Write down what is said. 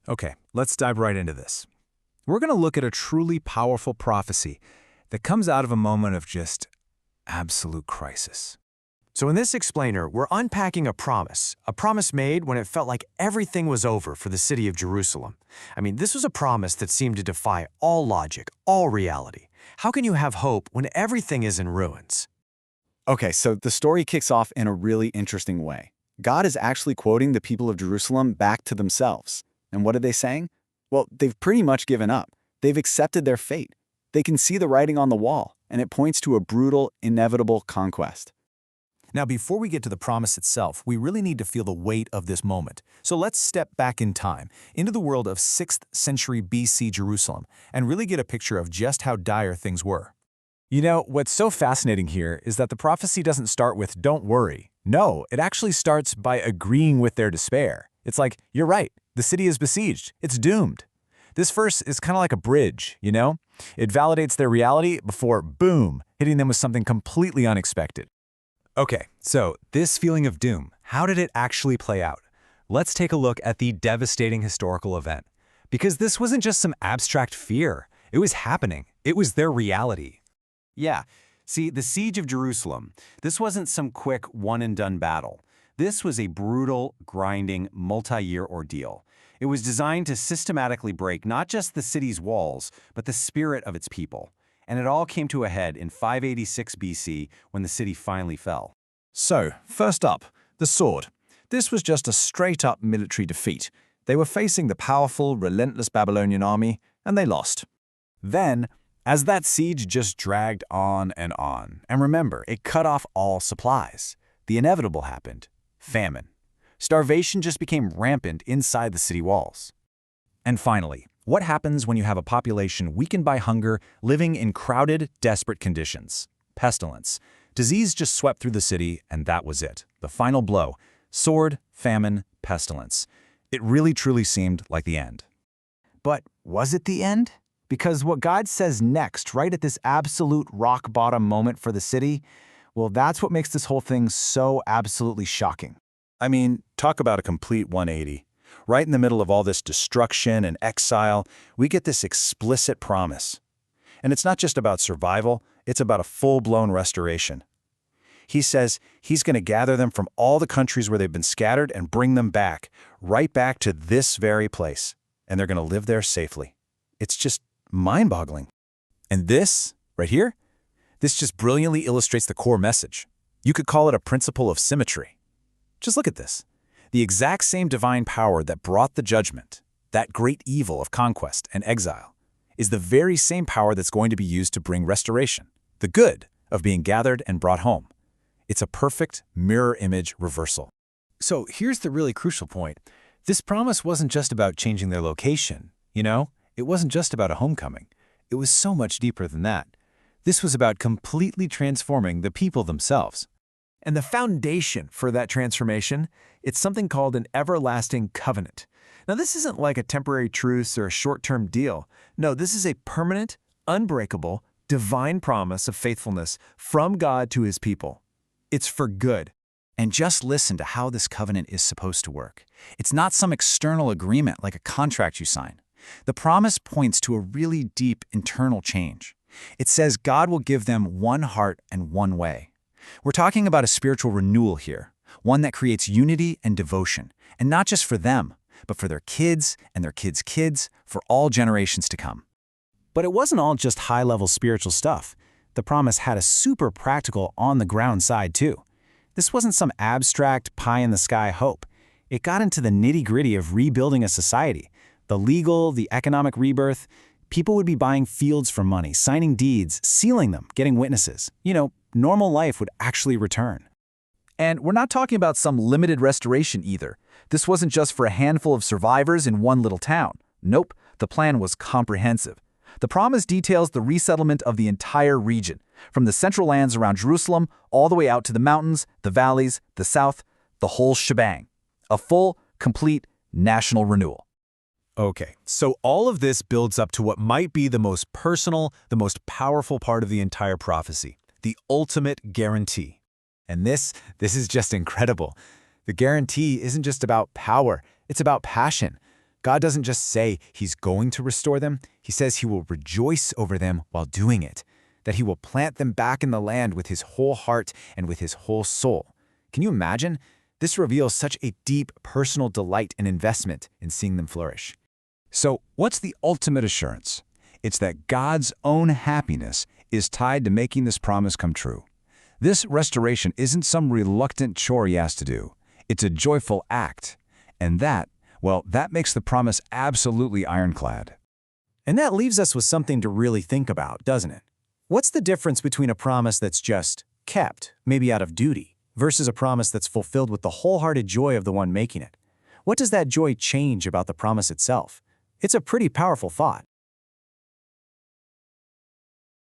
Okay, let's dive right into this. We're going to look at a truly powerful prophecy that comes out of a moment of just absolute crisis. So in this explainer, we're unpacking a promise made when it felt like everything was over for the city of Jerusalem. I mean, this was a promise that seemed to defy all logic, all reality. How can you have hope when everything is in ruins? Okay, so the story kicks off in a really interesting way. God is actually quoting the people of Jerusalem back to themselves. And what are they saying? Well, they've pretty much given up. They've accepted their fate. They can see the writing on the wall, and it points to a brutal, inevitable conquest. Now, before we get to the promise itself, we really need to feel the weight of this moment. So let's step back in time, into the world of 6th century BC Jerusalem, and really get a picture of just how dire things were. You know, what's so fascinating here is that the prophecy doesn't start with, "Don't worry." No, it actually starts by agreeing with their despair. It's like, you're right, the city is besieged, it's doomed. This verse is kind of like a bridge, you know? It validates their reality before, boom, hitting them with something completely unexpected. Okay, so this feeling of doom, how did it actually play out? Let's take a look at the devastating historical event. Because this wasn't just some abstract fear. It was happening. It was their reality. Yeah, see, the siege of Jerusalem, this wasn't some quick one-and-done battle. This was a brutal, grinding, multi-year ordeal. It was designed to systematically break not just the city's walls, but the spirit of its people. And it all came to a head in 586 BC when the city finally fell. So, first up, the sword. This was just a straight-up military defeat. They were facing the powerful, relentless Babylonian army, and they lost. Then, as that siege just dragged on, and remember, it cut off all supplies, the inevitable happened: famine. Starvation just became rampant inside the city walls. And finally, what happens when you have a population weakened by hunger, living in crowded, desperate conditions? Pestilence. Disease just swept through the city, and that was it. The final blow. Sword, famine, pestilence. It really truly seemed like the end. But was it the end? Because what God says next, right at this absolute rock-bottom moment for the city, well, that's what makes this whole thing so absolutely shocking. I mean, talk about a complete 180. Right in the middle of all this destruction and exile, we get this explicit promise. And it's not just about survival, it's about a full-blown restoration. He says he's going to gather them from all the countries where they've been scattered and bring them back, right back to this very place. And they're going to live there safely. It's just mind-boggling. And this, right here, this just brilliantly illustrates the core message. You could call it a principle of symmetry. Just look at this. The exact same divine power that brought the judgment, that great evil of conquest and exile, is the very same power that's going to be used to bring restoration, the good of being gathered and brought home. It's a perfect mirror image reversal. So here's the really crucial point. This promise wasn't just about changing their location, you know? It wasn't just about a homecoming. It was so much deeper than that. This was about completely transforming the people themselves. And the foundation for that transformation, it's something called an everlasting covenant. Now, this isn't like a temporary truce or a short-term deal. No, this is a permanent, unbreakable, divine promise of faithfulness from God to his people. It's for good. And just listen to how this covenant is supposed to work. It's not some external agreement like a contract you sign. The promise points to a really deep internal change. It says God will give them one heart and one way. We're talking about a spiritual renewal here, one that creates unity and devotion, and not just for them, but for their kids and their kids' kids, for all generations to come. But it wasn't all just high-level spiritual stuff. The promise had a super practical, on-the-ground side too. This wasn't some abstract, pie-in-the-sky hope. It got into the nitty-gritty of rebuilding a society, the legal, the economic rebirth. People would be buying fields for money, signing deeds, sealing them, getting witnesses. You know, normal life would actually return. And we're not talking about some limited restoration either. This wasn't just for a handful of survivors in one little town. Nope, the plan was comprehensive. The promise details the resettlement of the entire region, from the central lands around Jerusalem all the way out to the mountains, the valleys, the south, the whole shebang. A full, complete national renewal. Okay, so all of this builds up to what might be the most personal, the most powerful part of the entire prophecy, the ultimate guarantee. And this is just incredible. The guarantee isn't just about power, it's about passion. God doesn't just say he's going to restore them, he says he will rejoice over them while doing it, that he will plant them back in the land with his whole heart and with his whole soul. Can you imagine? This reveals such a deep personal delight and investment in seeing them flourish. So, what's the ultimate assurance? It's that God's own happiness is tied to making this promise come true. This restoration isn't some reluctant chore he has to do. It's a joyful act. And that makes the promise absolutely ironclad. And that leaves us with something to really think about, doesn't it? What's the difference between a promise that's just kept, maybe out of duty, versus a promise that's fulfilled with the wholehearted joy of the one making it? What does that joy change about the promise itself? It's a pretty powerful thought.